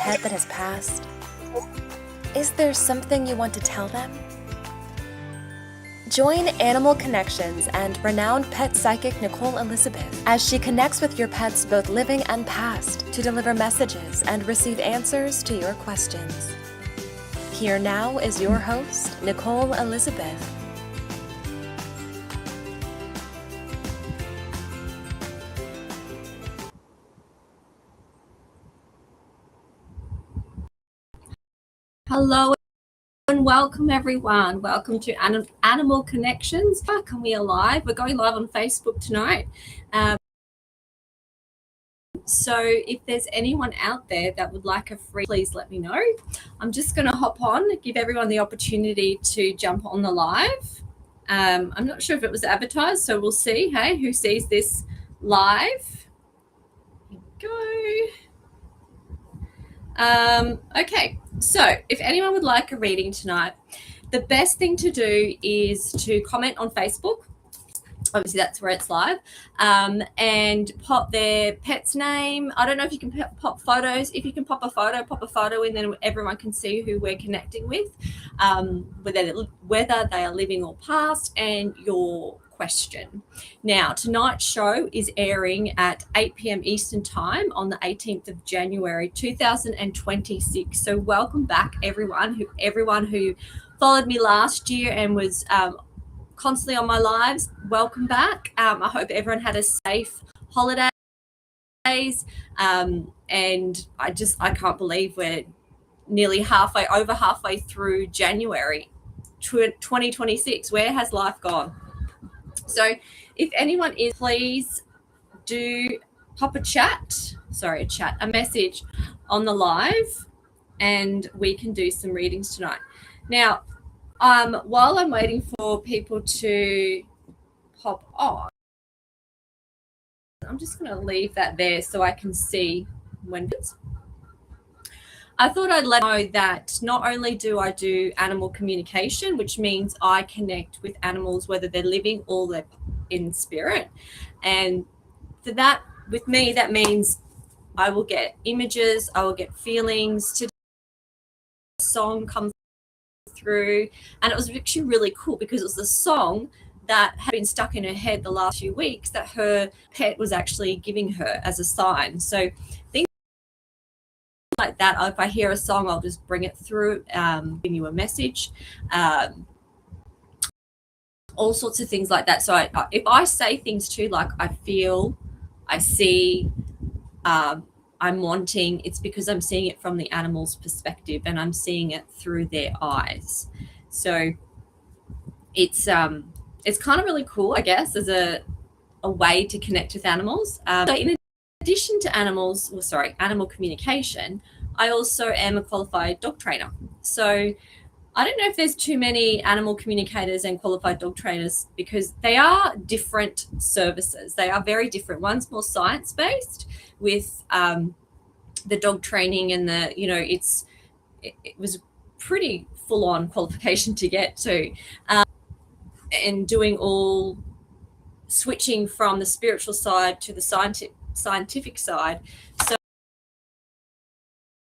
pet that has passed? Is there something you want to tell them? Join Animal Connections and renowned pet psychic Nicole Elizabeth as she connects with your pets both living and past to deliver messages and receive answers to your questions. Here now is your host, Nicole Elizabeth. Hello and welcome everyone. Welcome to Animal Connections. Back and we are live. We're going live on Facebook tonight. So if there's anyone out there that would like a free, please let me know. I'm just going to hop on, give everyone the opportunity to jump on the live. I'm not sure if it was advertised, so we'll see. Hey, who sees this live? Here we go. Okay, so if anyone would like a reading tonight, the best thing to do is to comment on Facebook. Obviously, that's where it's live, and pop their pet's name. I don't know if you can pop photos. If you can pop a photo in, then everyone can see who we're connecting with, whether they are living or past, and your question. Now, tonight's show is airing at 8 p.m. Eastern Time on the 18th of January 2026. So welcome back, everyone who followed me last year and was constantly on my lives. Welcome back. I hope everyone had a safe holidays. And I can't believe we're nearly over halfway through January 2026. Where has life gone? So if anyone is, please do pop a message on the live, and we can do some readings tonight. Now, while I'm waiting for people to pop on, I'm just going to leave that there so I can see when it's. I thought I'd let you know that not only do I do animal communication, which means I connect with animals, whether they're living or they're in spirit. And for that, with me, that means I will get images, I will get feelings. Today, a song comes through, and it was actually really cool because it was the song that had been stuck in her head the last few weeks that her pet was actually giving her as a sign. So things like that, if I hear a song, I'll just bring it through, giving you a message, all sorts of things like that. So if I say things too, like I feel, I see, I'm wanting, it's because I'm seeing it from the animal's perspective and I'm seeing it through their eyes. So it's kind of really cool, I guess, as a way to connect with animals. So in addition to animal communication, I also am a qualified dog trainer. So I don't know if there's too many animal communicators and qualified dog trainers because they are different services. They are very different. One's more science-based with the dog training and it was pretty full-on qualification to get to, and doing all switching from the spiritual side to the scientific side. So,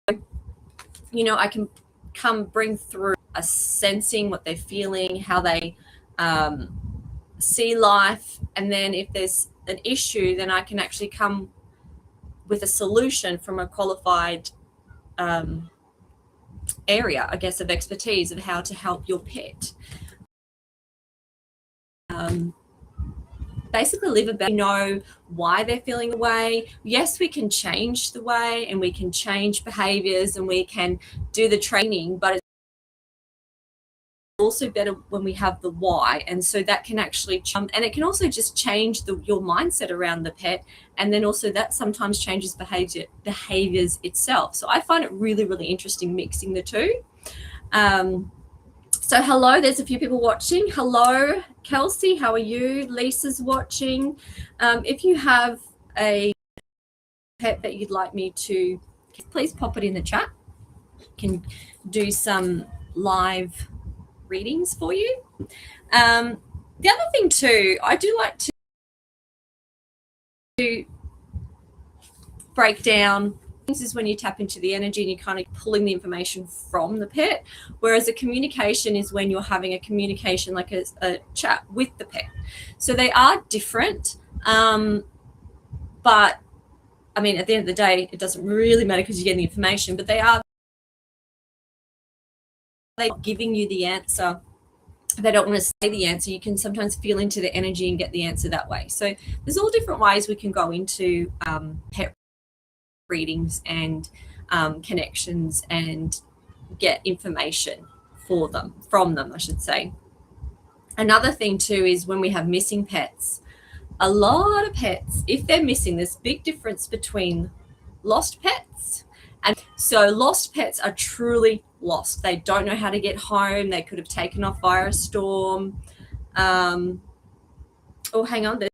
I can bring through a sensing what they're feeling, how they see life, and then if there's an issue, then I can actually come with a solution from a qualified area, I guess, of expertise of how to help your pet. Basically live a better, know why they're feeling the way. Yes, we can change the way and we can change behaviors and we can do the training, but it's also better when we have the why. And so that can actually and it can also just change your mindset around the pet, and then also that sometimes changes behaviors itself. So I find it really, really interesting mixing the two. So hello, there's a few people watching. Hello, Kelsey, how are you? Lisa's watching. If you have a pet that you'd like me to, please pop it in the chat. Can do some live readings for you. The other thing too, I do like to break down is when you tap into the energy and you're kind of pulling the information from the pet, whereas a communication is when you're having a communication, like a chat with the pet. So they are different, but I mean, at the end of the day, it doesn't really matter because you're getting the information, but they're giving you the answer. If they don't want to say the answer, you can sometimes feel into the energy and get the answer that way. So there's all different ways we can go into pet readings and connections and get information from them, I should say. Another thing too is when we have missing pets. A lot of pets, if they're missing, there's a big difference between lost pets. And so lost pets are truly lost. They don't know how to get home. They could have taken off via a storm. Oh, hang on. There's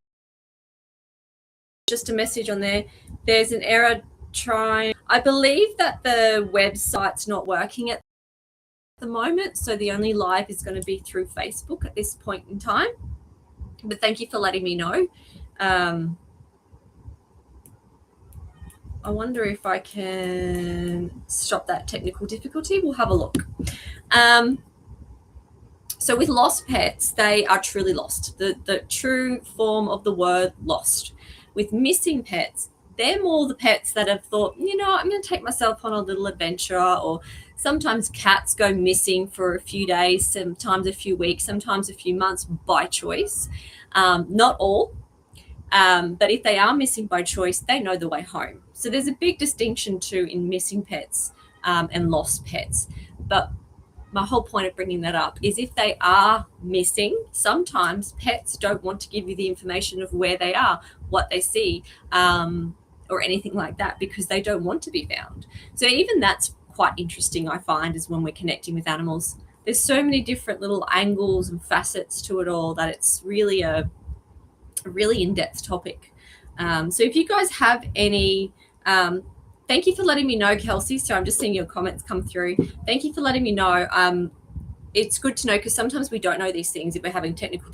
just a message on there. There's an error trying. I believe that the website's not working at the moment. So the only live is going to be through Facebook at this point in time. But thank you for letting me know. I wonder if I can stop that technical difficulty. We'll have a look. So with lost pets, they are truly lost. The true form of the word lost. With missing pets, they're more the pets that have thought, I'm going to take myself on a little adventure. Or sometimes cats go missing for a few days, sometimes a few weeks, sometimes a few months by choice. Not all, but if they are missing by choice, they know the way home. So there's a big distinction too in missing pets and lost pets. But my whole point of bringing that up is if they are missing, sometimes pets don't want to give you the information of where they are, what they see, or anything like that, because they don't want to be found. So even that's quite interesting, I find, is when we're connecting with animals. There's so many different little angles and facets to it all that it's really a really in-depth topic. So if you guys have any, thank you for letting me know, Kelsey. So I'm just seeing your comments come through. Thank you for letting me know. It's good to know because sometimes we don't know these things if we're having technical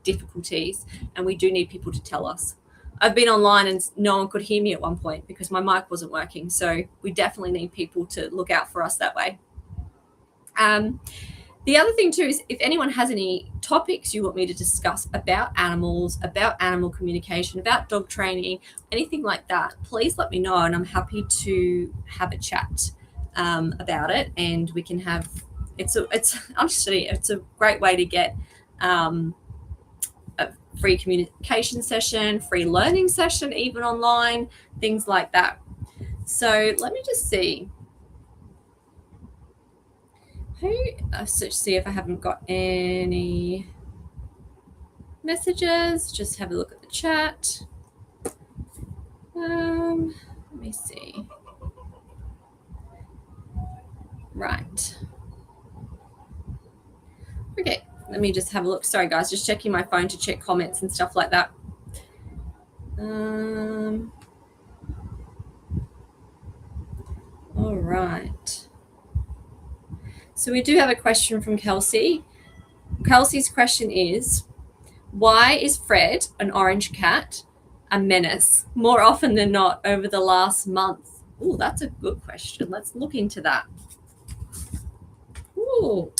difficulties, and we do need people to tell us. I've been online and no one could hear me at one point because my mic wasn't working. So we definitely need people to look out for us that way. The other thing too is if anyone has any topics you want me to discuss about animals, about animal communication, about dog training, anything like that, please let me know and I'm happy to have a chat about it. And we can have it's a great way to get a free communication session, free learning session, even online, things like that. So let me just see. See if I haven't got any messages. Just have a look at the chat. Let me see. Right. Okay, let me just have a look. Sorry, guys, just checking my phone to check comments and stuff like that. All right. So we do have a question from Kelsey. Kelsey's question is, why is Fred, an orange cat, a menace more often than not over the last month? Oh, that's a good question. Let's look into that. Ooh.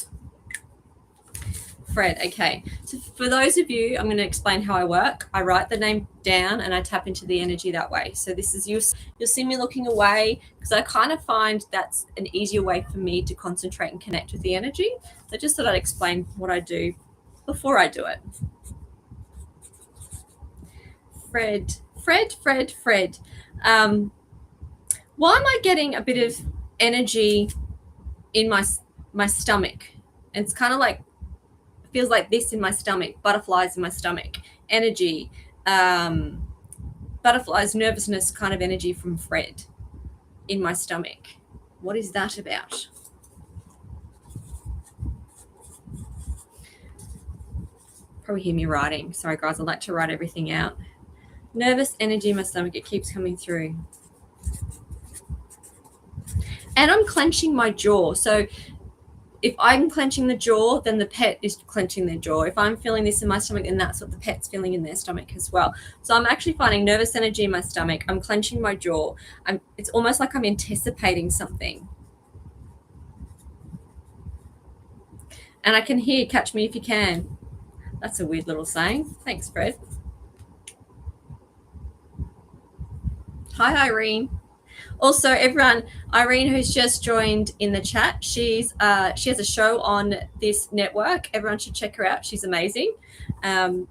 Fred, okay. So for those of you, I'm going to explain how I work. I write the name down and I tap into the energy that way. So this is you'll see me looking away because I kind of find that's an easier way for me to concentrate and connect with the energy. So just thought I'd explain what I do before I do it. Fred. Why am I getting a bit of energy in my stomach? And it's kind of like, feels like this in my stomach, butterflies in my stomach, energy, butterflies, nervousness kind of energy from Fred in my stomach. What is that about? Probably hear me writing. Sorry, guys, I like to write everything out. Nervous energy in my stomach, it keeps coming through. And I'm clenching my jaw. So if I'm clenching the jaw, then the pet is clenching their jaw. If I'm feeling this in my stomach, then that's what the pet's feeling in their stomach as well. So I'm actually finding nervous energy in my stomach. I'm clenching my jaw. It's almost like I'm anticipating something. And I can hear, catch me if you can. That's a weird little saying. Thanks, Fred. Hi, Irene. Also, everyone, Irene, who's just joined in the chat, she has a show on this network. Everyone should check her out. She's amazing. And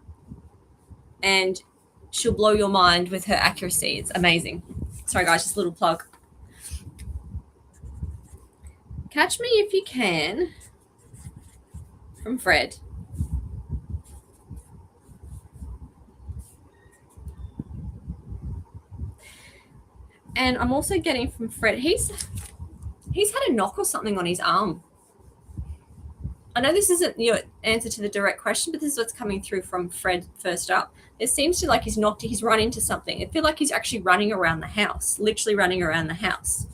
she'll blow your mind with her accuracy. It's amazing. Sorry, guys, just a little plug. Catch me if you can from Fred. And I'm also getting from Fred, he's had a knock or something on his arm. I know this isn't your answer to the direct question, but this is what's coming through from Fred first up. It seems to like he's run into something. I feel like he's actually running around the house, literally running around the house.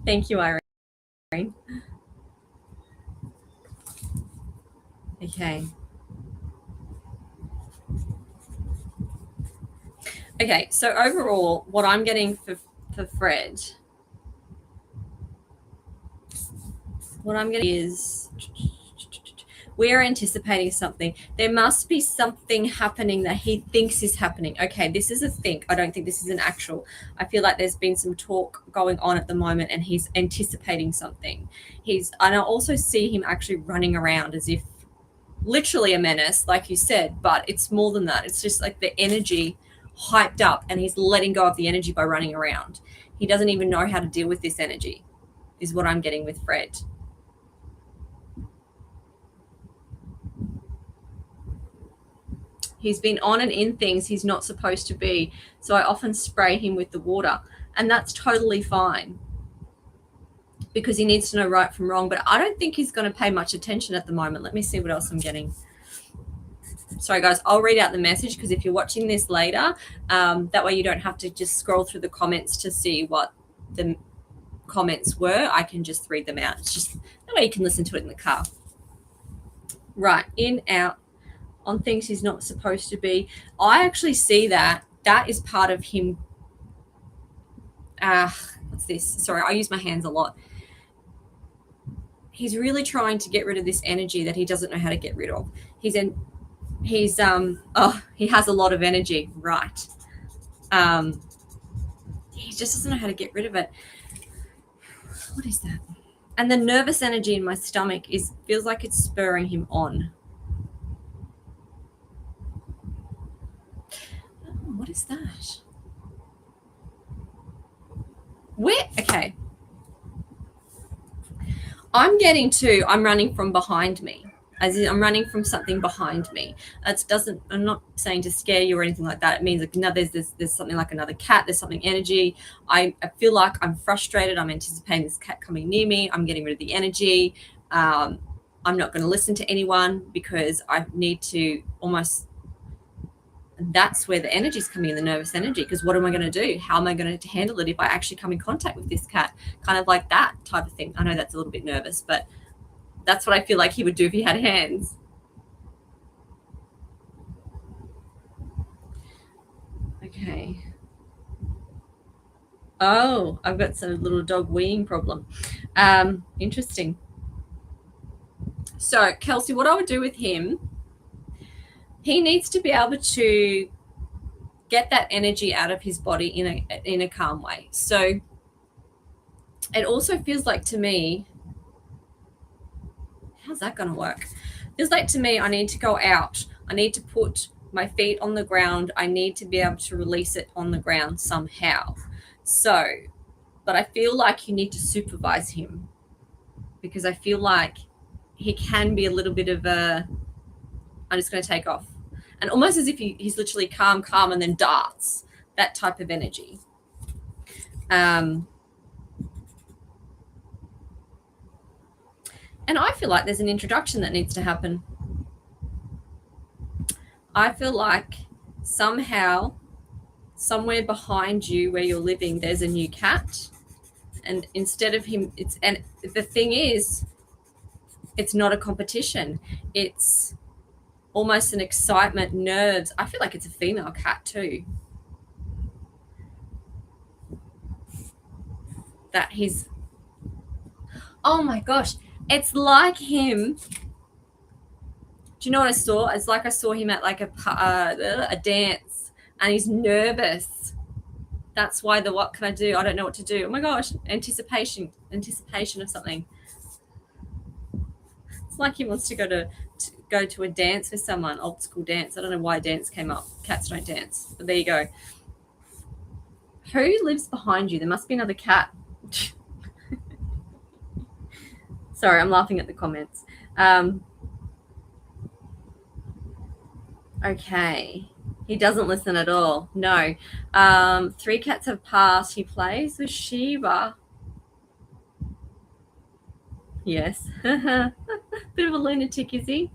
Thank you, Irene. Okay. Okay, so overall, what I'm getting for Fred, what I'm getting is we're anticipating something. There must be something happening that he thinks is happening. Okay, this is a think. I don't think this is an actual. I feel like there's been some talk going on at the moment and he's anticipating something. And I also see him actually running around as if literally a menace, like you said, but it's more than that. It's just like the energy hyped up and he's letting go of the energy by running around. He doesn't even know how to deal with this energy, is what I'm getting with Fred. He's been on and in things he's not supposed to be, so I often spray him with the water, and that's totally fine because he needs to know right from wrong, but I don't think he's going to pay much attention at the moment. Let me see what else I'm getting. Sorry, guys, I'll read out the message because if you're watching this later, that way you don't have to just scroll through the comments to see what the comments were. I can just read them out. It's just that way you can listen to it in the car. Right, in, out, on things he's not supposed to be. I actually see that is part of him. What's this? Sorry, I use my hands a lot. He's really trying to get rid of this energy that he doesn't know how to get rid of. He has a lot of energy, right? He just doesn't know how to get rid of it. What is that? And the nervous energy in my stomach feels like it's spurring him on. Oh, what is that? Okay. I'm running from behind me. As in, I'm running from something behind me. I'm not saying to scare you or anything like that. It means like, no, there's something like another cat. There's something energy. I feel like I'm frustrated. I'm anticipating this cat coming near me. I'm getting rid of the energy. I'm not going to listen to anyone because I need to almost. That's where the energy is coming in, the nervous energy. Because what am I going to do? How am I going to handle it if I actually come in contact with this cat? Kind of like that type of thing. I know that's a little bit nervous, but that's what I feel like he would do if he had hands. Okay. Oh, I've got some little dog weeing problem. Interesting. So, Kelsey, what I would do with him, he needs to be able to get that energy out of his body in a calm way. So it also feels like to me, how's that going to work? Feels like to me I need to go out. I need to put my feet on the ground. I need to be able to release it on the ground somehow. So, but I feel like you need to supervise him because I feel like he can be a little bit of I'm just going to take off. And almost as if he's literally calm, and then darts, that type of energy. And I feel like there's an introduction that needs to happen. I feel like somehow, somewhere behind you where you're living, there's a new cat. And instead of him, and the thing is, it's not a competition. It's almost an excitement, nerves. I feel like it's a female cat too. That he's, oh my gosh, it's like him. Do you know what I saw? It's like I saw him at like a dance, and he's nervous. That's why the what can I do? I don't know what to do. Oh my gosh, anticipation of something. It's like he wants to go to a dance with someone, old school dance. I don't know why dance came up. Cats don't dance, but there you go. Who lives behind you? There must be another cat. Sorry, I'm laughing at the comments. Okay. He doesn't listen at all. No. 3 cats have passed. He plays with Shiva. Yes. Bit of a lunatic, is he?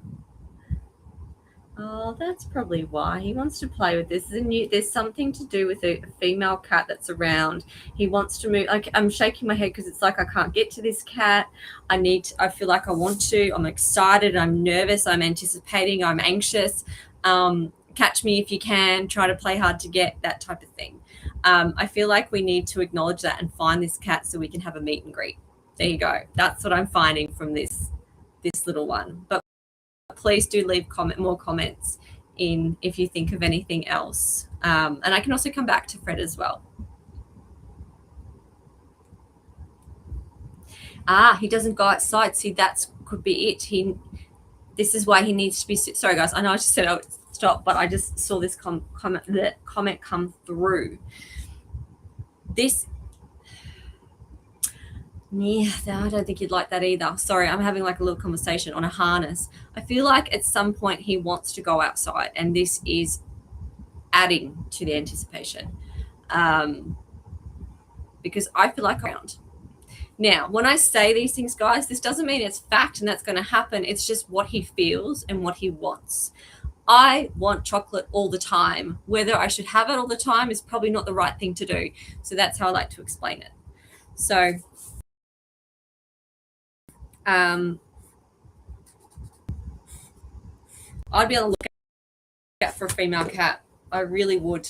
Oh, that's probably why he wants to play with this. There's something to do with a female cat that's around. He wants to move. Like, I'm shaking my head because it's like I can't get to this cat. I feel like I want to. I'm excited. I'm nervous. I'm anticipating. I'm anxious. Catch me if you can. Try to play hard to get, that type of thing. I feel like we need to acknowledge that and find this cat so we can have a meet and greet. There you go. That's what I'm finding from this little one. But please do leave more comments in if you think of anything else. And I can also come back to Fred as well. He doesn't go outside. See, that could be it. This is why he needs to be. Sorry, guys. I know I just said I would stop, but I just saw this comment come through. Yeah, I don't think you'd like that either. Sorry, I'm having like a little conversation on a harness. I feel like at some point he wants to go outside, and this is adding to the anticipation. Because I feel like I'm around. Now, when I say these things, guys, this doesn't mean it's fact and that's going to happen. It's just what he feels and what he wants. I want chocolate all the time. Whether I should have it all the time is probably not the right thing to do. So that's how I like to explain it. So I'd be on the lookout for a female cat. I really would.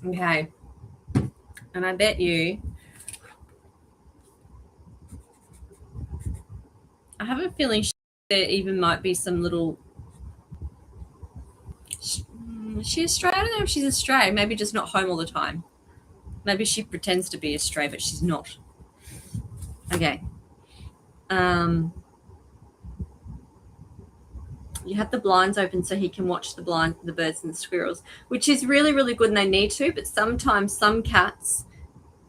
Okay. And I bet you, I have a feeling there even might be some little, is she a stray? I don't know if she's a stray. Maybe just not home all the time. Maybe she pretends to be a stray, but she's not. Okay. You have the blinds open so he can watch the birds and the squirrels, which is really, really good, and they need to, but sometimes some cats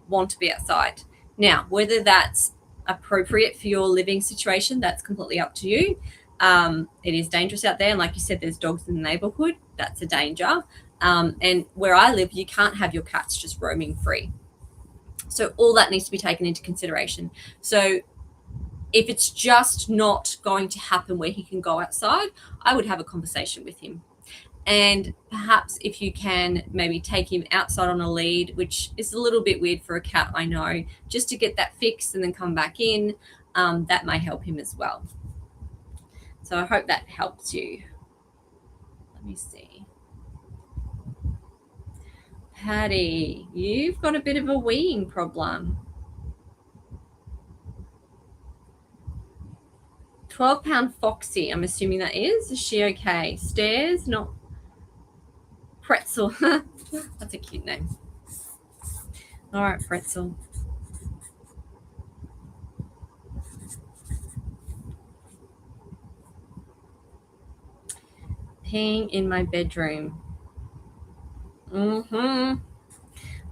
want to be outside. Now, whether that's appropriate for your living situation, that's completely up to you. It is dangerous out there, and like you said, there's dogs in the neighborhood. That's a danger. And where I live, you can't have your cats just roaming free. So all that needs to be taken into consideration. So if it's just not going to happen where he can go outside, I would have a conversation with him. And perhaps if you can maybe take him outside on a lead, which is a little bit weird for a cat, I know, just to get that fixed and then come back in, that may help him as well. So I hope that helps you. Let me see. Patty, you've got a bit of a weeing problem. 12-pound Foxy, I'm assuming that is. Is she okay? Stairs, not Pretzel. That's a cute name. All right, Pretzel. Peeing in my bedroom.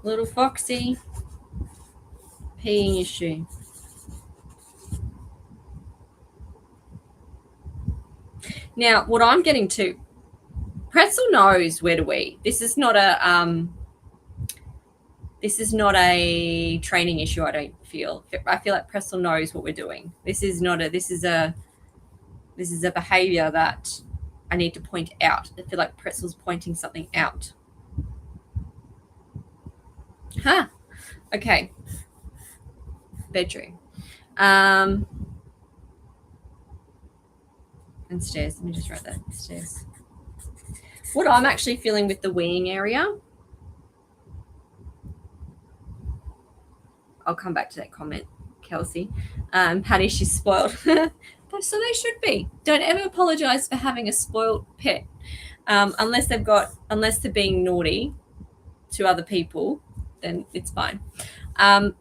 Little Foxy. Peeing issue. Now, what I'm getting to, Pretzel knows where to wee. This is not a training issue. I don't feel. I feel like Pretzel knows what we're doing. This is a behavior that I need to point out. I feel like Pretzel's pointing something out. Huh. Okay. Bedroom. And stairs. Let me just write that. Stairs. What I'm actually feeling with the weeing area, I'll come back to that comment, Kelsey. Patty, she's spoiled. So they should be. Don't ever apologize for having a spoiled pet, unless they're being naughty to other people, then it's fine.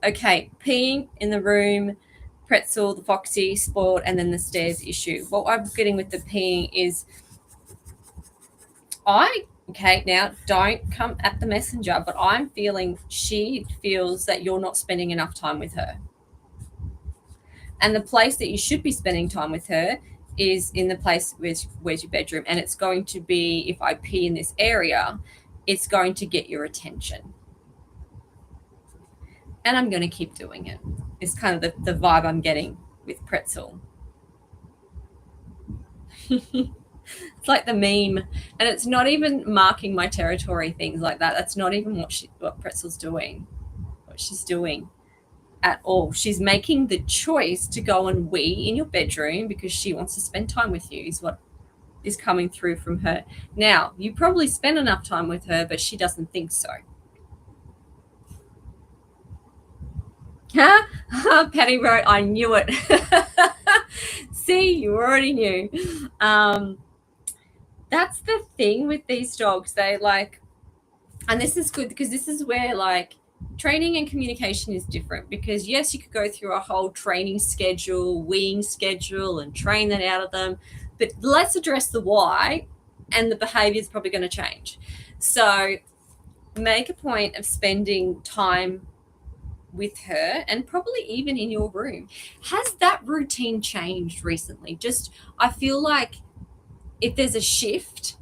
Okay, peeing in the room, Pretzel, the Foxy, spoiled, and then the stairs issue. What I'm getting with the peeing is now don't come at the messenger, but I'm feeling she feels that you're not spending enough time with her. And the place that you should be spending time with her is in the place where's your bedroom. And it's going to be, if I pee in this area, it's going to get your attention. And I'm going to keep doing it. It's kind of the vibe I'm getting with Pretzel. It's like the meme, and it's not even marking my territory, things like that. That's not even what Pretzel's doing, what she's doing at all. She's making the choice to go and wee in your bedroom because she wants to spend time with you, is what is coming through from her. Now, you probably spend enough time with her, but she doesn't think so. Huh? Patty wrote, I knew it. See, you already knew. That's the thing with these dogs. They like, and this is good because this is where like training and communication is different, because yes, you could go through a whole training schedule, weeing schedule, and train that out of them, but let's address the why, and the behavior is probably going to change. So make a point of spending time with her, and probably even in your room. Has that routine changed recently? I feel like if there's a shift,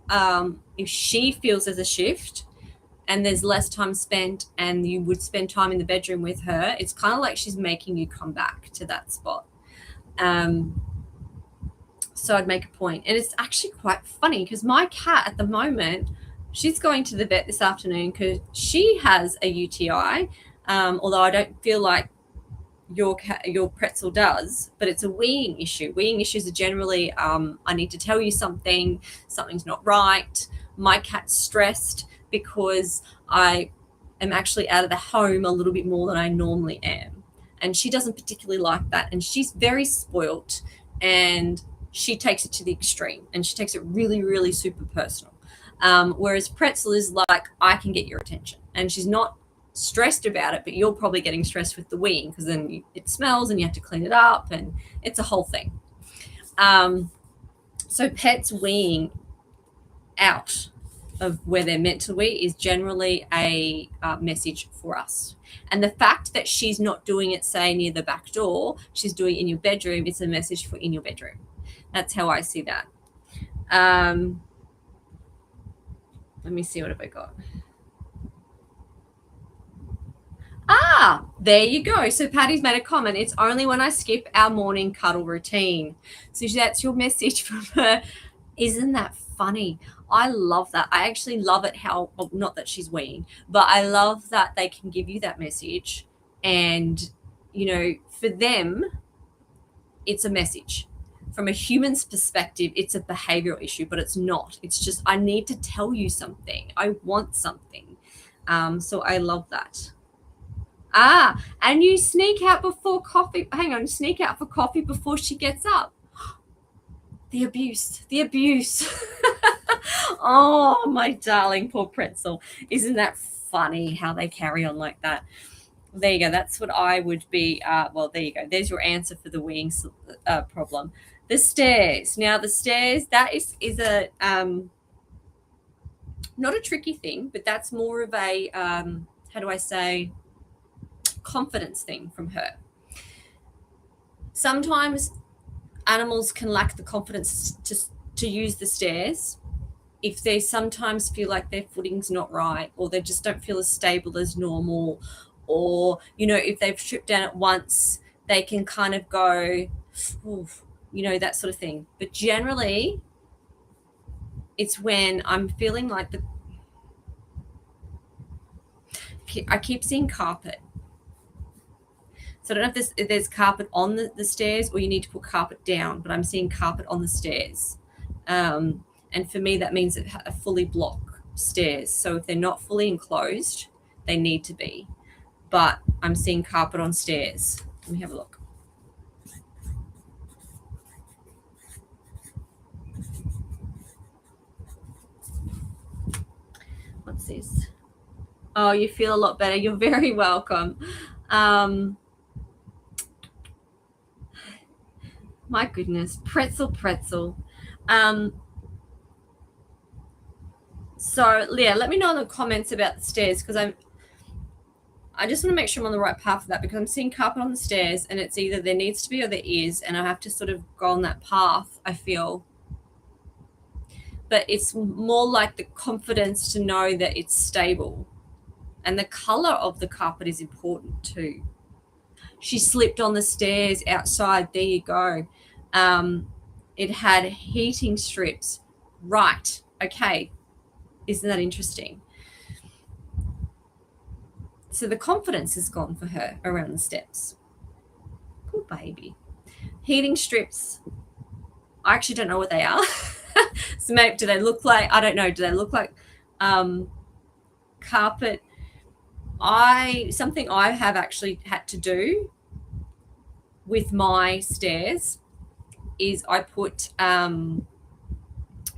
if she feels there's a shift and there's less time spent and you would spend time in the bedroom with her, it's kind of like she's making you come back to that spot. So I'd make a point. And it's actually quite funny because my cat at the moment, she's going to the vet this afternoon because she has a UTI, although I don't feel like your Pretzel does, but it's a weeing issue. Weeing issues are generally, I need to tell you something's not right. My cat's stressed because I am actually out of the home a little bit more than I normally am. And she doesn't particularly like that. And she's very spoilt, and she takes it to the extreme, and she takes it really, really super personal. Whereas Pretzel is like, I can get your attention. And she's not stressed about it, but you're probably getting stressed with the weeing because then it smells and you have to clean it up, and it's a whole thing. So pets weeing out of where they're meant to wee is generally a message for us. And the fact that she's not doing it, say, near the back door, she's doing it in your bedroom, it's a message for in your bedroom. That's how I see that. Let me see, what have I got? There you go. So Patty's made a comment. It's only when I skip our morning cuddle routine. So that's your message from her. Isn't that funny? I love that. I actually love it how, well, not that she's weeing, but I love that they can give you that message. And, you know, for them, it's a message. From a human's perspective, it's a behavioral issue, but it's not. It's just, I need to tell you something. I want something. So I love that. And you sneak out before coffee. Hang on, sneak out for coffee before she gets up. The abuse. Oh, my darling, poor Pretzel. Isn't that funny how they carry on like that? There you go. That's what I would be. Well, there you go. There's your answer for the weeing problem. The stairs. Now, the stairs, that is a not a tricky thing, but that's more of a, how do I say, confidence thing from her. Sometimes animals can lack the confidence to use the stairs if they sometimes feel like their footing's not right, or they just don't feel as stable as normal, or, you know, if they've tripped down it once, they can kind of go, oof, you know, that sort of thing. But generally, it's when I'm feeling like I keep seeing carpet. So I don't know if there's carpet on the stairs or you need to put carpet down, but I'm seeing carpet on the stairs. And for me, that means a fully block stairs. So if they're not fully enclosed, they need to be. But I'm seeing carpet on stairs. Let me have a look. What's this? Oh, you feel a lot better. You're very welcome. My goodness, pretzel. So Leah, let me know in the comments about the stairs, because I just want to make sure I'm on the right path for that, because I'm seeing carpet on the stairs and it's either there needs to be or there is, and I have to sort of go on that path, I feel. But it's more like the confidence to know that it's stable. And the color of the carpet is important too. She slipped on the stairs outside. There you go. It had heating strips. Right. Okay. Isn't that interesting? So the confidence is gone for her around the steps. Poor baby. Heating strips. I actually don't know what they are. So maybe, do they look like, I don't know, do they look like carpet? Something I have actually had to do with my stairs is I put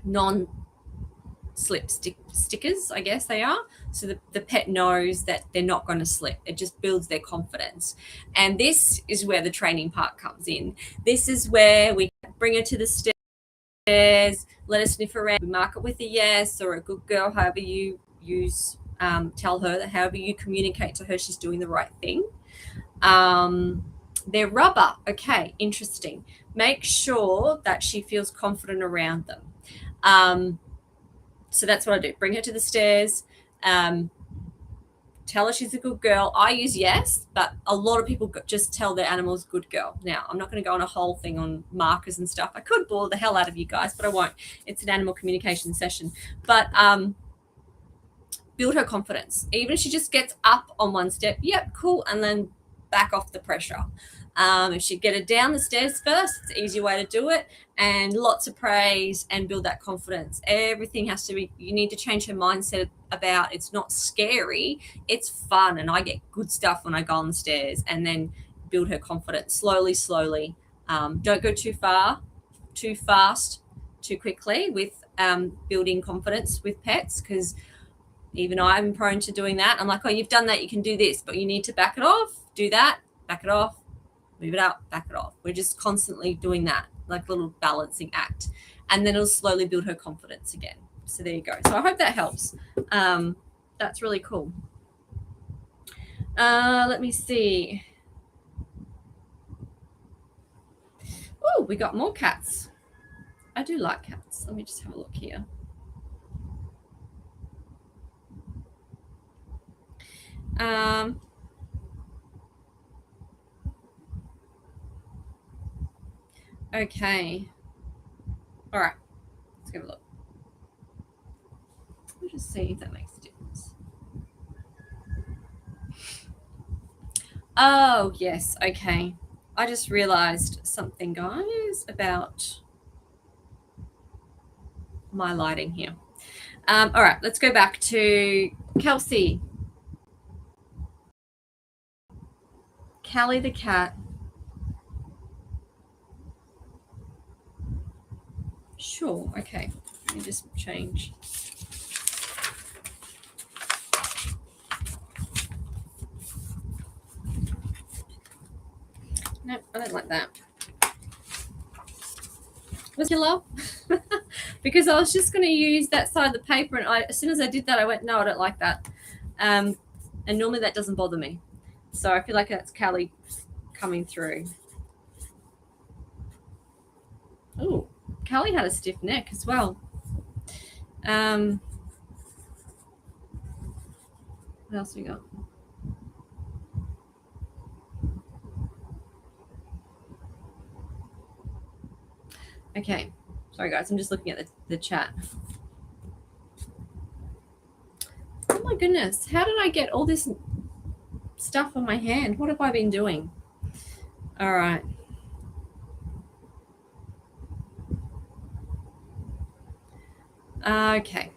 non-slip stickers, I guess they are, so the pet knows that they're not going to slip. It just builds their confidence. And this is where the training part comes in. This is where we bring her to the stairs, let her sniff around, we mark it with a yes or a good girl, however you use, tell her that however you communicate to her she's doing the right thing. They're rubber. Okay, interesting. Make sure that she feels confident around them. So that's what I do. Bring her to the stairs. Tell her she's a good girl. I use yes, but a lot of people just tell their animals good girl. Now, I'm not going to go on a whole thing on markers and stuff. I could bore the hell out of you guys, but I won't. It's an animal communication session. But build her confidence. Even if she just gets up on one step, yep, cool, and then back off the pressure. If she get her down the stairs first, it's an easy way to do it, and lots of praise and build that confidence. Everything has to be, you need to change her mindset about it's not scary, it's fun, and I get good stuff when I go on the stairs, and then build her confidence slowly. Don't go too far, too fast, too quickly with building confidence with pets, because even I'm prone to doing that. I'm like, oh, you've done that, you can do this, but you need to back it off, do that, back it off, move it up, back it off. We're just constantly doing that, like a little balancing act. And then it'll slowly build her confidence again. So there you go. So I hope that helps. That's really cool. Let me see. Oh, we got more cats. I do like cats. Let me just have a look here. Okay. All right. Let's give a look. Let me just see if that makes a difference. Oh, yes. Okay. I just realized something, guys, about my lighting here. All right. Let's go back to Kelsey. Callie the cat. Sure. Okay. Let me just change. No, I don't like that. Was your love? Because I was just going to use that side of the paper, and as soon as I did that, I went, no, I don't like that. And normally that doesn't bother me. So I feel like that's Callie coming through. Oh, Callie had a stiff neck as well. What else we got? Okay. Sorry, guys. I'm just looking at the chat. Oh my goodness, how did I get all this stuff on my hand? What have I been doing? All right. Okay.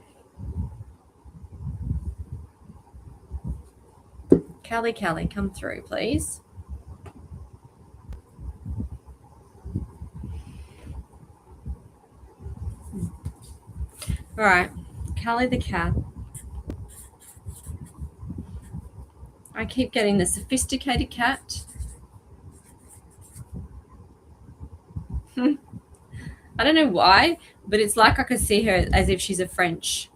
Callie, come through, please. All right, Callie the cat. I keep getting the sophisticated cat. I don't know why, but it's like I could see her as if she's a French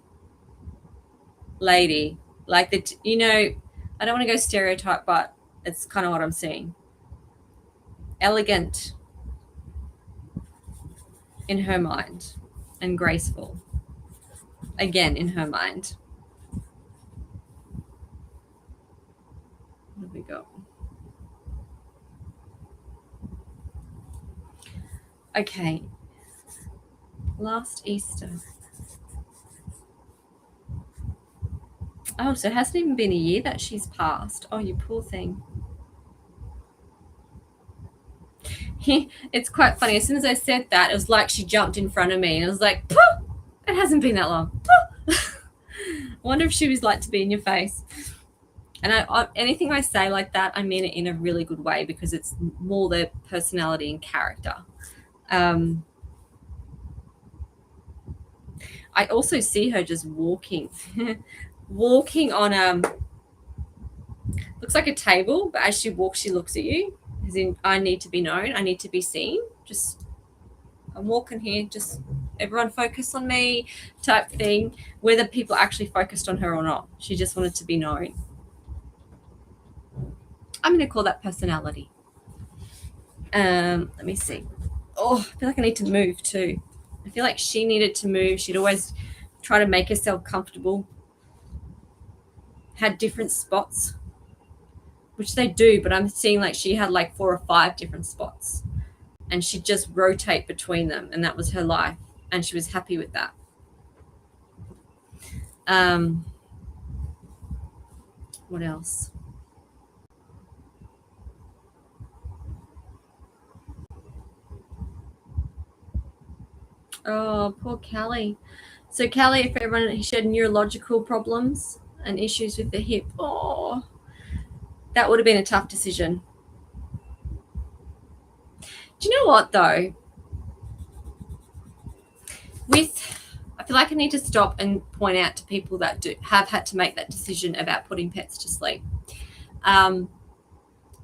lady. Like that, you know, I don't want to go stereotype, but it's kind of what I'm seeing. Elegant in her mind and graceful. Again, in her mind. What have we got? Okay. Last Easter. Oh, so it hasn't even been a year that she's passed. Oh, you poor thing. It's quite funny. As soon as I said that, it was like she jumped in front of me. And I was like, Pooh! It hasn't been that long. I wonder if she was like to be in your face. And anything I say like that, I mean it in a really good way because it's more their personality and character. I also see her just walking on looks like a table, but as she walks, she looks at you. As in, I need to be known. I need to be seen. Just, I'm walking here. Just everyone focus on me type thing, whether people actually focused on her or not. She just wanted to be known. I'm going to call that personality. Let me see. Oh, I feel like I need to move too. I feel like she needed to move. She'd always try to make herself comfortable. Had different spots, which they do, but I'm seeing like she had like 4 or 5 different spots and she'd just rotate between them, and that was her life, and she was happy with that. What else? Oh, poor Callie. So Callie, if everyone, she had neurological problems and issues with the hip, oh, that would have been a tough decision. Do you know what though? I feel like I need to stop and point out to people that have had to make that decision about putting pets to sleep.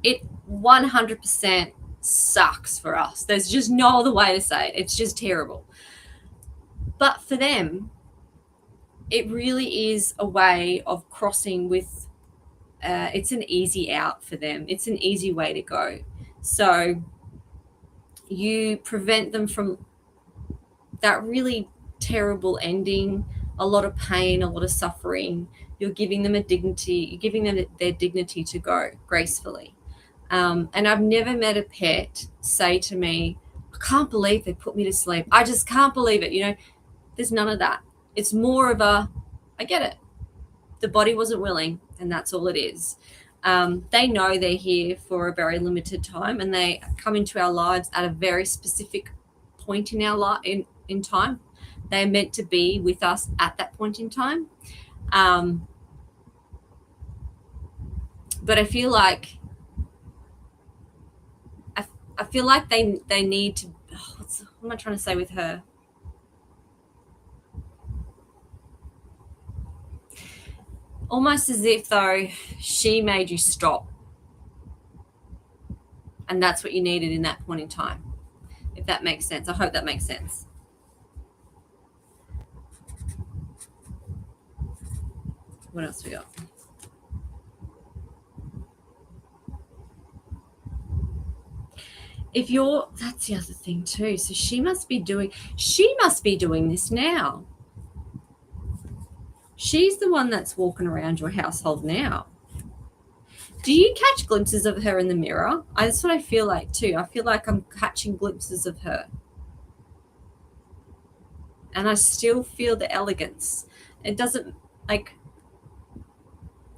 It 100% sucks for us. There's just no other way to say it. It's just terrible. But for them, it really is a way of crossing with, it's an easy out for them. It's an easy way to go. So you prevent them from that really terrible ending, a lot of pain, a lot of suffering. You're giving them a dignity, you're giving them their dignity to go gracefully. And I've never met a pet say to me, I can't believe they put me to sleep. I just can't believe it. You know, there's none of that. It's more of a, I get it. The body wasn't willing, and that's all it is. They know they're here for a very limited time, and they come into our lives at a very specific point in our life in time. They're meant to be with us at that point in time. But I feel like they need to. What am I trying to say with her? Almost as if though she made you stop, and that's what you needed in that point in time. If that makes sense, I hope that makes sense. What else we got? That's the other thing too. So she must be doing this now. She's the one that's walking around your household now. Do you catch glimpses of her in the mirror? That's what I feel like too. I feel like I'm catching glimpses of her. And I still feel the elegance. It doesn't, like,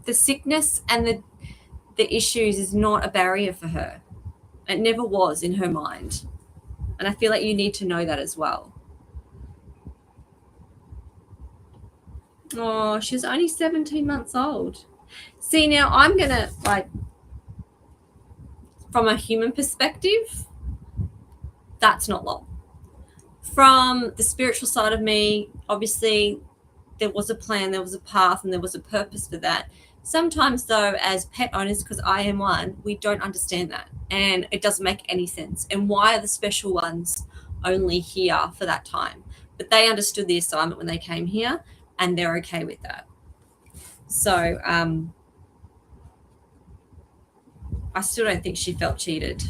the sickness and the issues is not a barrier for her. It never was in her mind. And I feel like you need to know that as well. Oh, she's only 17 months old. See, now I'm going to, like, from a human perspective, that's not long. From the spiritual side of me, obviously, there was a plan, there was a path, and there was a purpose for that. Sometimes, though, as pet owners, because I am one, we don't understand that. And it doesn't make any sense. And why are the special ones only here for that time? But they understood the assignment when they came here, and they're okay with that. So I still don't think she felt cheated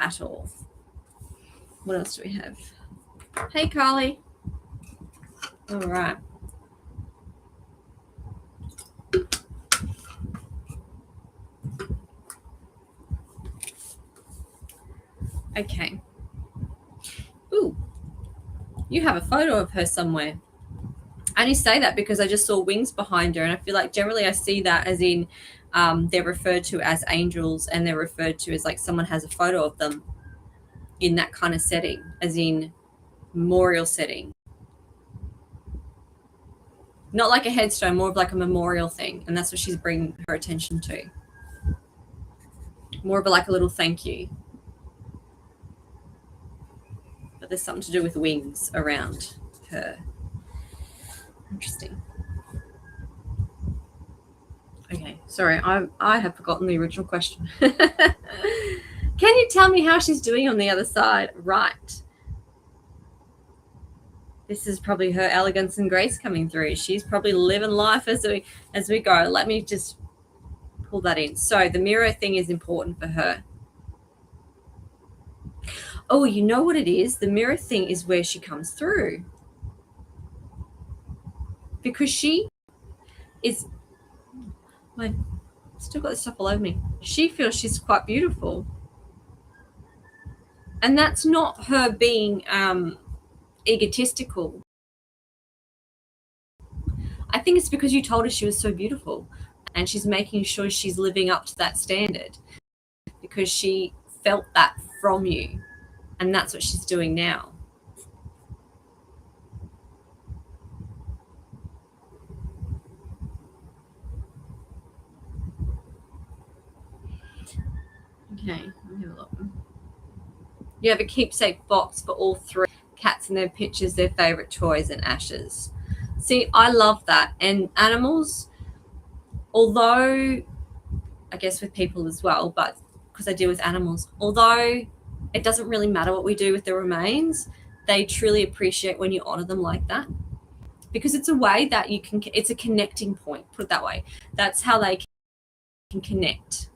at all. What else do we have? Hey, Carly. All right. Okay. Ooh, you have a photo of her somewhere. I only say that because I just saw wings behind her, and I feel like generally I see that as in they're referred to as angels, and they're referred to as like someone has a photo of them in that kind of setting, as in memorial setting. Not like a headstone, more of like a memorial thing, and that's what she's bringing her attention to. More of like a little thank you. But there's something to do with wings around her. Interesting. Okay, sorry, I have forgotten the original question. Can you tell me how she's doing on the other side? Right. This is probably her elegance and grace coming through. She's probably living life as we go. Let me just pull that in. So the mirror thing is important for her. Oh, you know what it is? The mirror thing is where she comes through. Because she is... I still got this stuff all over me. She feels she's quite beautiful. And that's not her being egotistical. I think it's because you told her she was so beautiful, and she's making sure she's living up to that standard because she felt that from you, and that's what she's doing now. Okay, let me have a look. You have a keepsake box for all three cats and their pictures, their favorite toys, and ashes. See, I love that. And animals, although I guess with people as well, but because I deal with animals, although it doesn't really matter what we do with the remains, they truly appreciate when you honor them like that, because it's a way that you can, it's a connecting point, put it that way. That's how they can connect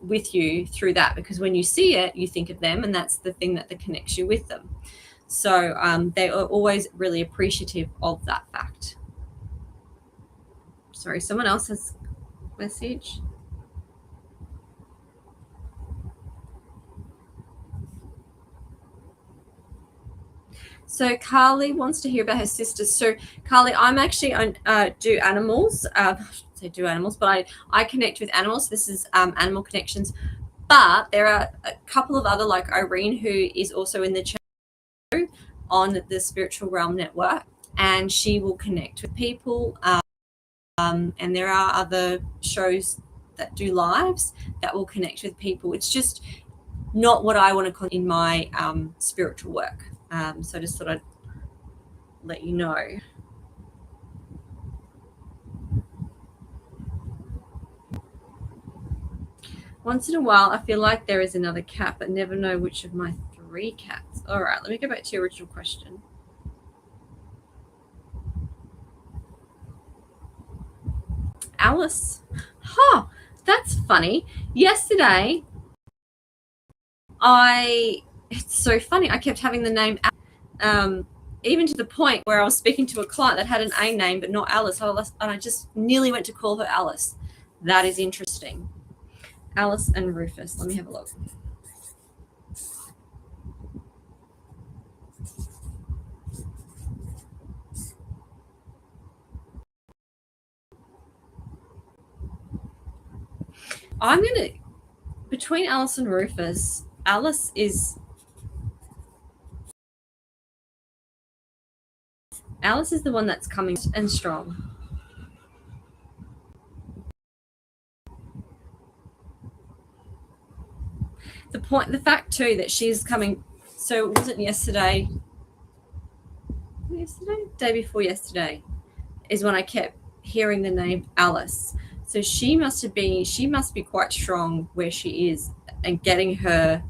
with you through that, because when you see it, you think of them, and that's the thing that connects you with them. So they are always really appreciative of that fact. Sorry, someone else has a message. So Carly wants to hear about her sisters. So Carly, I'm actually on do animals. I shouldn't say do animals, but I connect with animals. This is Animal Connections. But there are a couple of other, like Irene, who is also in the channel on the Spiritual Realm Network, and she will connect with people. And there are other shows that do lives that will connect with people. It's just not what I want to call in my spiritual work. So I just thought I'd let you know. Once in a while, I feel like there is another cat, but never know which of my 3 cats. All right, let me go back to your original question. Alice. Huh, that's funny. Yesterday, it's so funny. I kept having the name Alice, even to the point where I was speaking to a client that had an A name but not Alice, and I just nearly went to call her Alice. That is interesting. Alice and Rufus. Let me have a look. I'm going to, between Alice and Rufus, Alice is the one that's coming and strong. The fact too that she's coming, so it wasn't yesterday, day before yesterday, is when I kept hearing the name Alice. So she must be quite strong where she is and getting her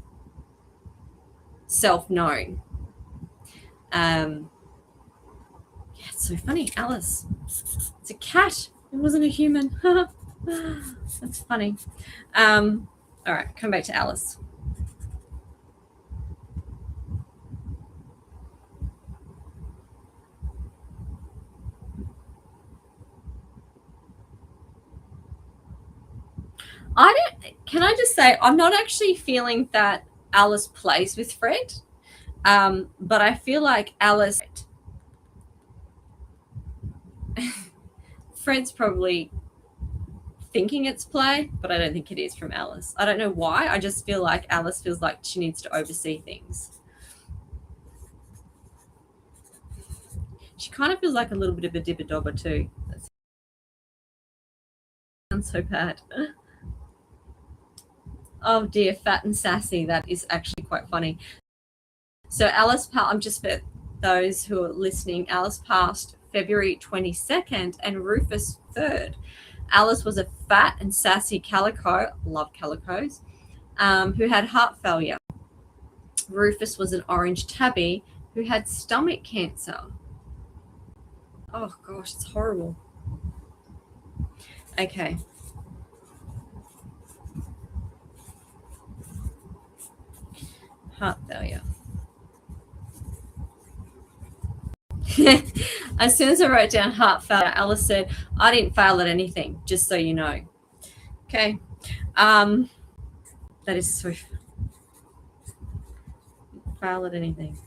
self known. Yeah, it's so funny. Alice. It's a cat. It wasn't a human. That's funny. All right, come back to Alice. Can I just say, I'm not actually feeling that Alice plays with Fred, but I feel like Alice, Fred's probably thinking it's play, but I don't think it is from Alice. I don't know why. I just feel like Alice feels like she needs to oversee things. She kind of feels like a little bit of a dibber-dobber too. That sounds so bad. Oh dear, fat and sassy. That is actually quite funny. So Alice, I'm just for those who are listening, Alice passed February 22nd and Rufus 3rd. Alice was a fat and sassy calico, love calicos, who had heart failure. Rufus was an orange tabby who had stomach cancer. Oh gosh, it's horrible. Okay. Heart failure. As soon as I wrote down heart failure, Alice said, I didn't fail at anything, just so you know. Okay. That is so fail at anything.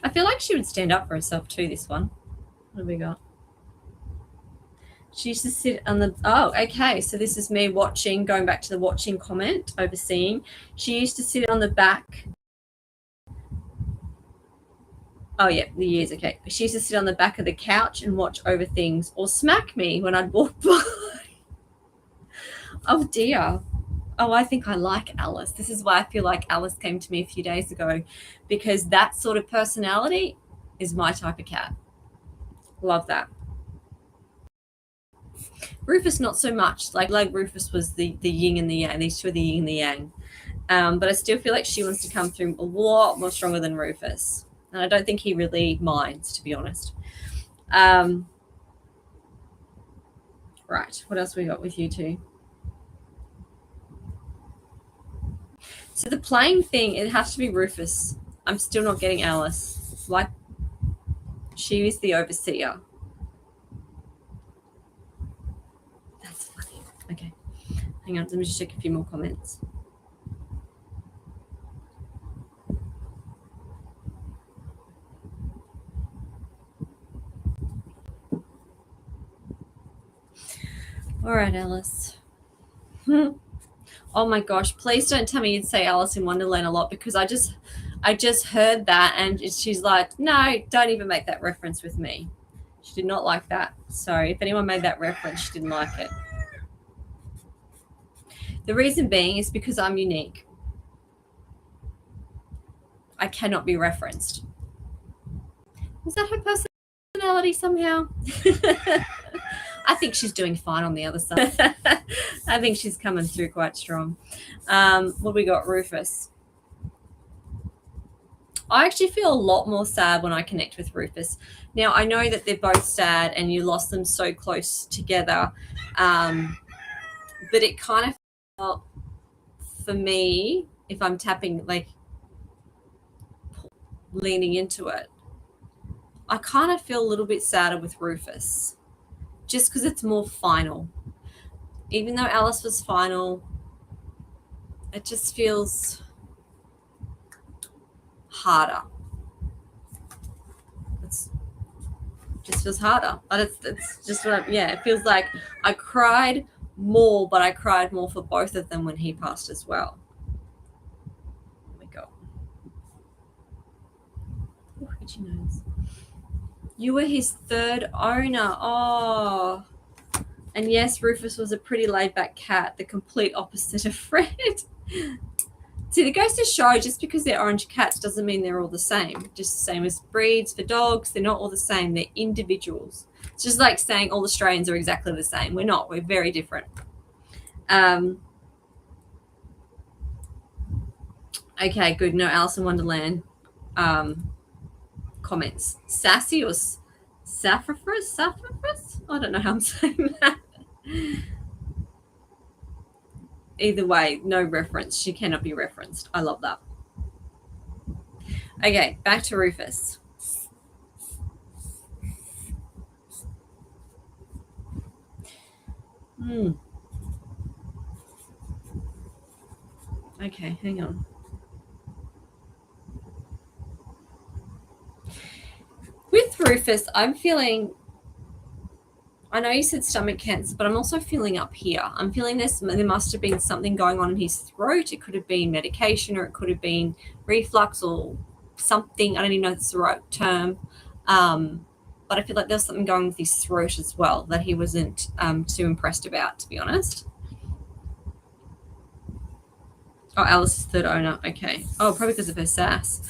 I feel like she would stand up for herself too, this one. What have we got? She used to sit on the, oh, okay. So this is me watching, going back to the watching comment, overseeing. She used to sit on the back. Oh, yeah, the years, okay. She used to sit on the back of the couch and watch over things or smack me when I'd walk by. Oh, dear. Oh, I think I like Alice. This is why I feel like Alice came to me a few days ago, because that sort of personality is my type of cat. Love that. Rufus, not so much. Like Rufus was the yin and the yang. These two are the yin and the yang. But I still feel like she wants to come through a lot more stronger than Rufus. And I don't think he really minds, to be honest. Right. What else we got with you two? So the playing thing, it has to be Rufus. I'm still not getting Alice. Like, she is the overseer. That's funny. Okay. Hang on, let me just check a few more comments. All right, Alice. Oh my gosh, please don't tell me you'd say Alice in Wonderland a lot, because I just heard that and she's like, no, don't even make that reference with me. She did not like that. Sorry, if anyone made that reference, she didn't like it. The reason being is because I'm unique. I cannot be referenced. Was that her personality somehow? I think she's doing fine on the other side. I think she's coming through quite strong. What we got? Rufus. I actually feel a lot more sad when I connect with Rufus. Now, I know that they're both sad and you lost them so close together, but it kind of felt, for me, if I'm tapping, like leaning into it, I kind of feel a little bit sadder with Rufus, just because it's more final. Even though Alice was final, it just feels harder. Let's just feels harder. But it's just what it feels like I cried more, but I cried more for both of them when he passed as well. There we go. Oh, itchy nose. You were his third owner. Oh. And yes, Rufus was a pretty laid-back cat, the complete opposite of Fred. See, it goes to show just because they're orange cats doesn't mean they're all the same. Just the same as breeds for dogs, they're not all the same. They're individuals. It's just like saying all Australians are exactly the same. We're not. We're very different. Okay, good. No Alice in Wonderland comments. Sassy or sassafras? Sassafras? I don't know how I'm saying that. Either way, no reference. She cannot be referenced. I love that. Okay, back to Rufus. Okay, hang on. With Rufus, I'm feeling, I know you said stomach cancer, but I'm also feeling up here. I'm feeling there must have been something going on in his throat. It could have been medication, or it could have been reflux or something. I don't even know if it's the right term. But I feel like there's something going with his throat as well that he wasn't too impressed about, to be honest. Oh, Alice's third owner. Okay. Oh, probably because of her sass.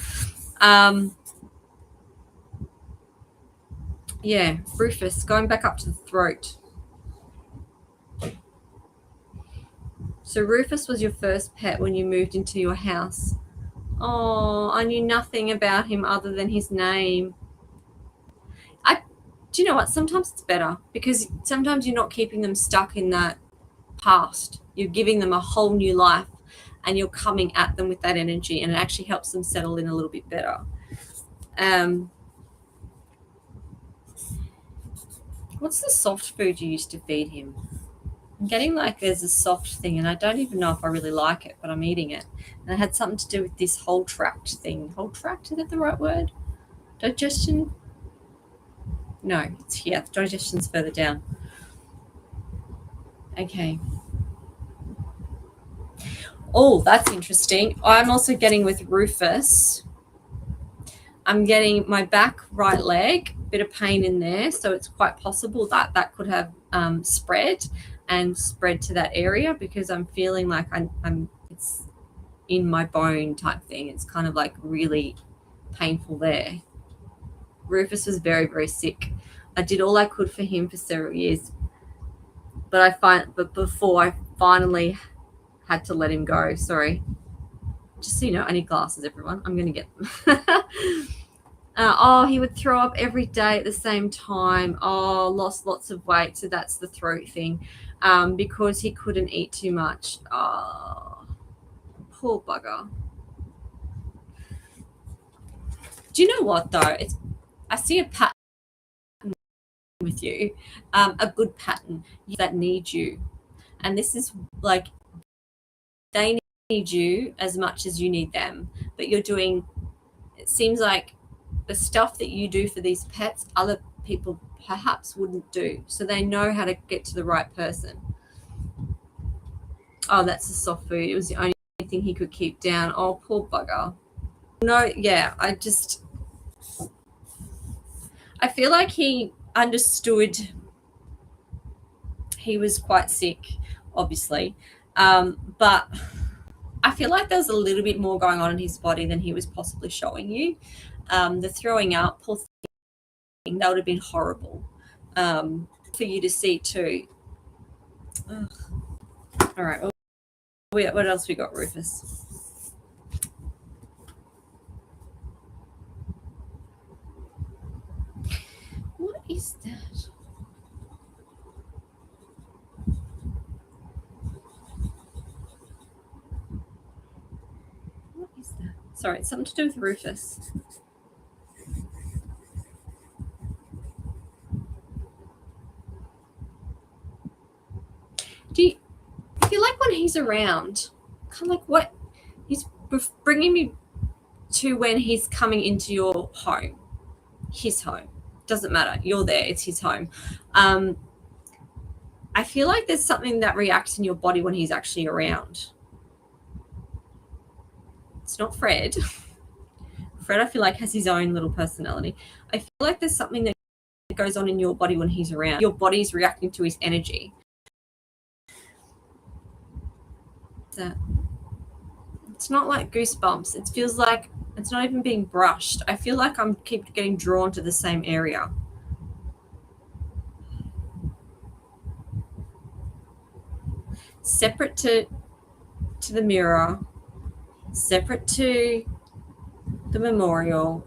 Yeah, Rufus, going back up to the throat. So Rufus was your first pet when you moved into your house. Oh, I knew nothing about him other than his name. Do you know what? Sometimes it's better because sometimes you're not keeping them stuck in that past. You're giving them a whole new life and you're coming at them with that energy, and it actually helps them settle in a little bit better. What's the soft food you used to feed him? I'm getting like there's a soft thing, and I don't even know if I really like it, but I'm eating it. And it had something to do with this whole tract thing. Whole tract, is that the right word? Digestion? No, it's here. Digestion's further down. Okay. Oh, that's interesting. I'm also getting with Rufus. I'm getting my back right leg, bit of pain in there. So it's quite possible that that could have spread to that area, because I'm feeling like it's in my bone type thing. It's kind of like really painful there. Rufus was very, very sick. I did all I could for him for several years, but before I finally had to let him go. Sorry. Just so you know, I need glasses, everyone. I'm going to get them. He would throw up every day at the same time. Lost lots of weight. So that's the throat thing, because he couldn't eat too much. Poor bugger. Do you know what, though? I see a pattern with you, a good pattern that needs you. And this is like they need you as much as you need them. But it seems like the stuff that you do for these pets, other people perhaps wouldn't do. So they know how to get to the right person. Oh, that's the soft food. It was the only thing he could keep down. Oh, poor bugger. No, yeah, I feel like he understood he was quite sick, obviously. But I feel like there was a little bit more going on in his body than he was possibly showing you. The throwing up, poor thing, that would have been horrible for you to see too. Ugh. All right. What else we got, Rufus? What is that? What is that? Sorry, it's something to do with Rufus. Do you feel like when he's around, kind of like what he's bringing me to when he's coming into your home, his home? doesn't matter. You're there. It's his home. I feel like there's something that reacts in your body when he's actually around. It's not Fred. Fred, I feel like, has his own little personality. I feel like there's something that goes on in your body when he's around. Your body's reacting to his energy. It's not like goosebumps. It feels like it's not even being brushed. I feel like I'm keep getting drawn to the same area. Separate to the mirror, separate to the memorial.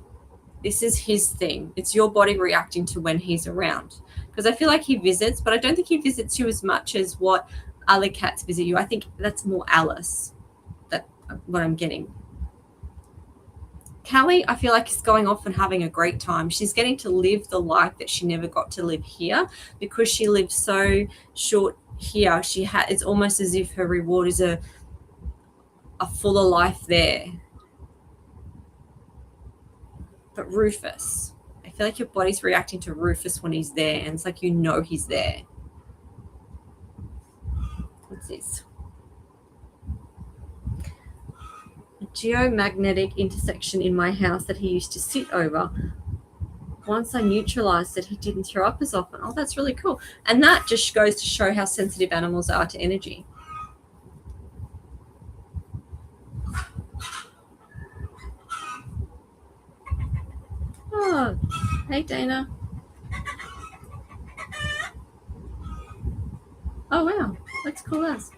This is his thing. It's your body reacting to when he's around. Because I feel like he visits, but I don't think he visits you as much as what other cats visit you. I think that's more Alice. That what I'm getting. Callie, I feel like is going off and having a great time. She's getting to live the life that she never got to live here because she lived so short here. It's almost as if her reward is a fuller life there. But Rufus, I feel like your body's reacting to Rufus when he's there, and it's like he's there. What's this? A geomagnetic intersection in my house that he used to sit over. Once I neutralized it, he didn't throw up as often. Oh, that's really cool. And that just goes to show how sensitive animals are to energy. Oh, hey, Dana. Oh, wow. That's cool as.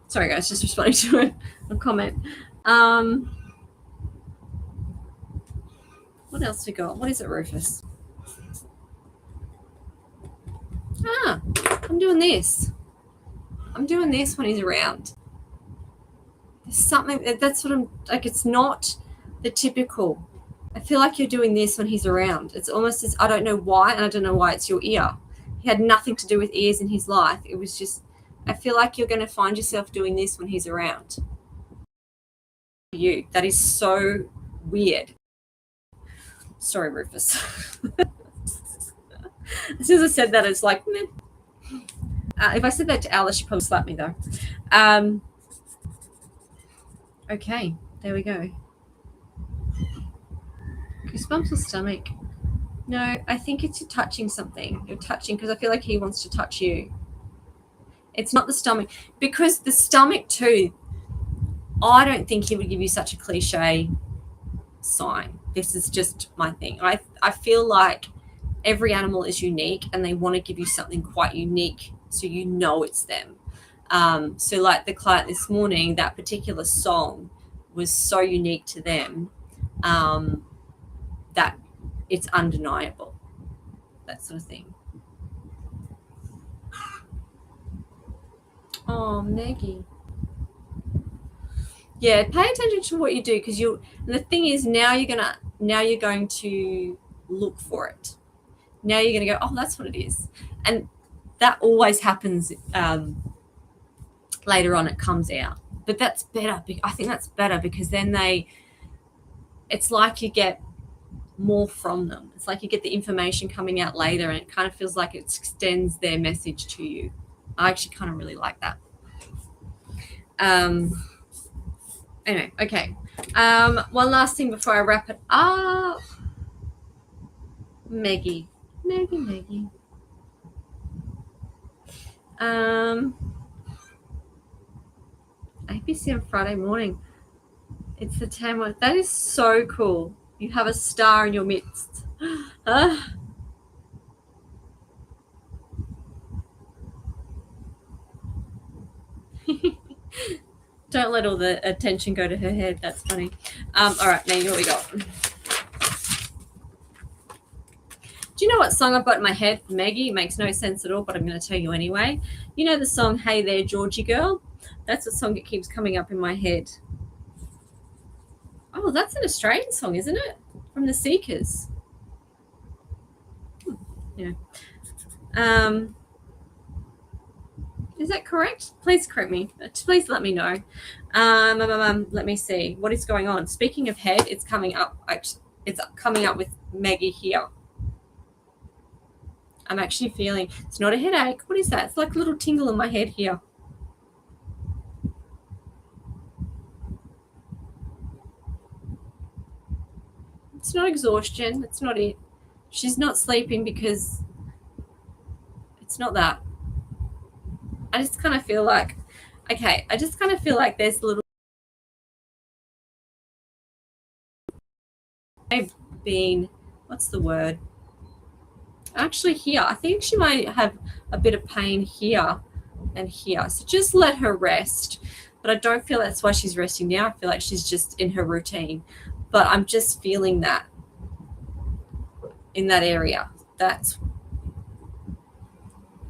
Sorry, guys, just responding to a comment. What else we got? What is it, Rufus? I'm doing this. I'm doing this when he's around. There's something that's what I'm like. It's not the typical. I feel like you're doing this when he's around. It's almost as I don't know why, and I don't know why it's your ear. He had nothing to do with ears in his life. It was just, I feel like you're going to find yourself doing this when he's around. You. That is so weird. Sorry, Rufus. As soon as I said that, it's like, meh. If I said that to Alice, she'd probably slap me, though. Okay, there we go. Goosebumps or stomach? No, I think it's you touching something. You're touching because I feel like he wants to touch you. It's not the stomach. Because the stomach, too, I don't think he would give you such a cliche sign. This is just my thing. I feel like every animal is unique and they want to give you something quite unique so you know it's them. So like the client this morning, that particular song was so unique to them that it's undeniable, that sort of thing. Oh, Maggie. Yeah, pay attention to what you do because the thing is now you're going to look for it. Now you're going to go, oh, that's what it is. And that always happens later on. It comes out. But that's better. I think that's better because then it's like you get more from them. It's like you get the information coming out later and it kind of feels like it extends their message to you. I actually kind of really like that. Anyway, okay. One last thing before I wrap it up. Maggie. ABC on Friday morning. It's the Tamworth. That is so cool. You have a star in your midst. Don't let all the attention go to her head. That's funny. All right, Maggie, what we got? Do you know what song I've got in my head for Maggie? It makes no sense at all, but I'm going to tell you anyway. You know the song Hey There, Georgie Girl? That's a song that keeps coming up in my head. Oh, that's an Australian song, isn't it? From the Seekers. Yeah. Is that correct? Please correct me. Please let me know. Let me see. What is going on? Speaking of head, it's coming up. it's coming up with Maggie here. I'm actually feeling, it's not a headache. What is that? It's like a little tingle in my head here. It's not exhaustion. It's not it. She's not sleeping because it's not that. I just kind of feel like, okay, I just kind of feel like there's a little been, what's the word? Actually here, I think she might have a bit of pain here and here. So just let her rest. But I don't feel that's why she's resting now. I feel like she's just in her routine. But I'm just feeling that in that area. That's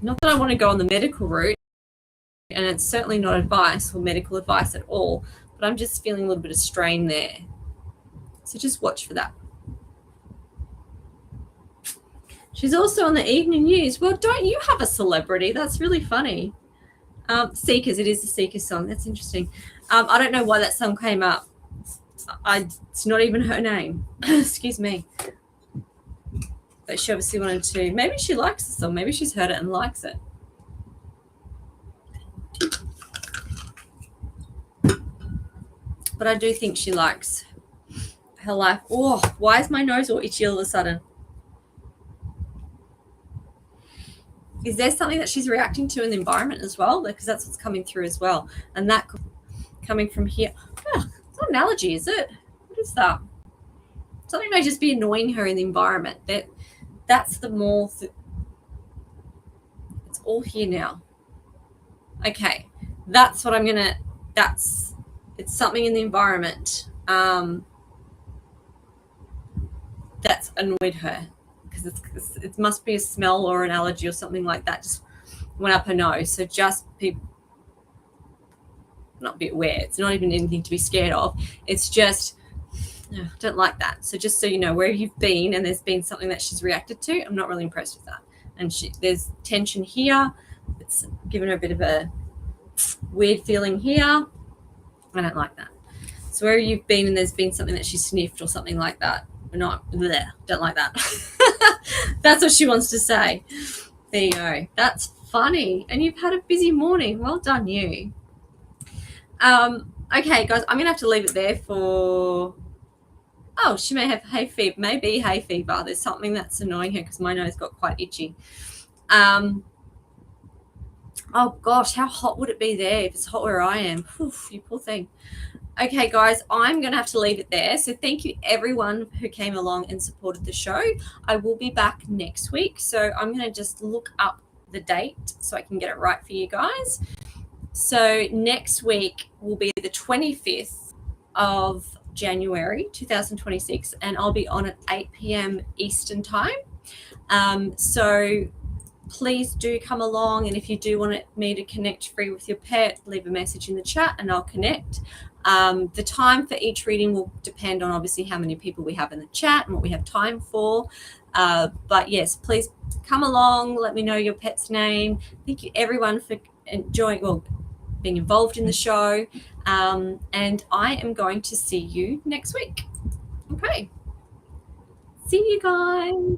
not that I want to go on the medical route, and it's certainly not advice or medical advice at all, but I'm just feeling a little bit of strain there. So just watch for that. She's also on the evening news. Well, don't you have a celebrity? That's really funny. Seekers, it is the Seekers song. That's interesting. I don't know why that song came up. It's not even her name. Excuse me. But she obviously wanted to. Maybe she likes the song. Maybe she's heard it and likes it. But I do think she likes her life. Oh, why is my nose all itchy all of a sudden? Is there something that she's reacting to in the environment as well? Because that's what's coming through as well. And that coming from here. Oh, it's not an allergy, is it? What is that? Something may just be annoying her in the environment. That's the more... it's all here now. Okay. That's what I'm going to... It's something in the environment that's annoyed her. Because it must be a smell or an allergy or something like that just went up her nose. So just not be aware. It's not even anything to be scared of. It's just, don't like that. So just so you know, where you've been and there's been something that she's reacted to, I'm not really impressed with that. And there's tension here. It's given her a bit of a weird feeling here. I don't like that. So where you've been and there's been something that she sniffed or something like that, don't like that. That's what she wants to say. There you go. That's funny. And you've had a busy morning. Well done, you. Okay, guys, I'm going to have to leave it there for... Oh, she may have hay fever. Maybe hay fever. There's something that's annoying her because my nose got quite itchy. Oh, gosh, how hot would it be there if it's hot where I am? Oof, you poor thing. Okay, guys, I'm going to have to leave it there. So thank you, everyone who came along and supported the show. I will be back next week. So I'm going to just look up the date so I can get it right for you guys. So next week will be the 25th of January 2026, and I'll be on at 8 p.m. Eastern time. So please do come along, and if you do want me to connect free with your pet, leave a message in the chat and I'll connect. The time for each reading will depend on obviously how many people we have in the chat and what we have time for. But yes, please come along. Let me know your pet's name. Thank you everyone for being involved in the show. And I am going to see you next week. Okay. See you guys.